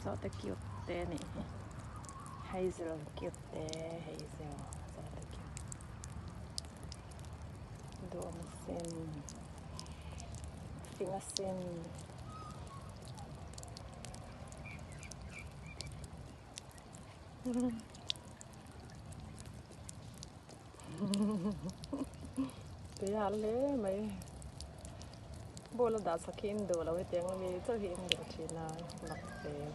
sao ta cute nè Hazel cute Hazel sao ta cute đồ mà xem finga xem cái hal lẽ mày bố là đã sắc hin đồ là cái tiếng mình cho hin đồ chỉ là mặc về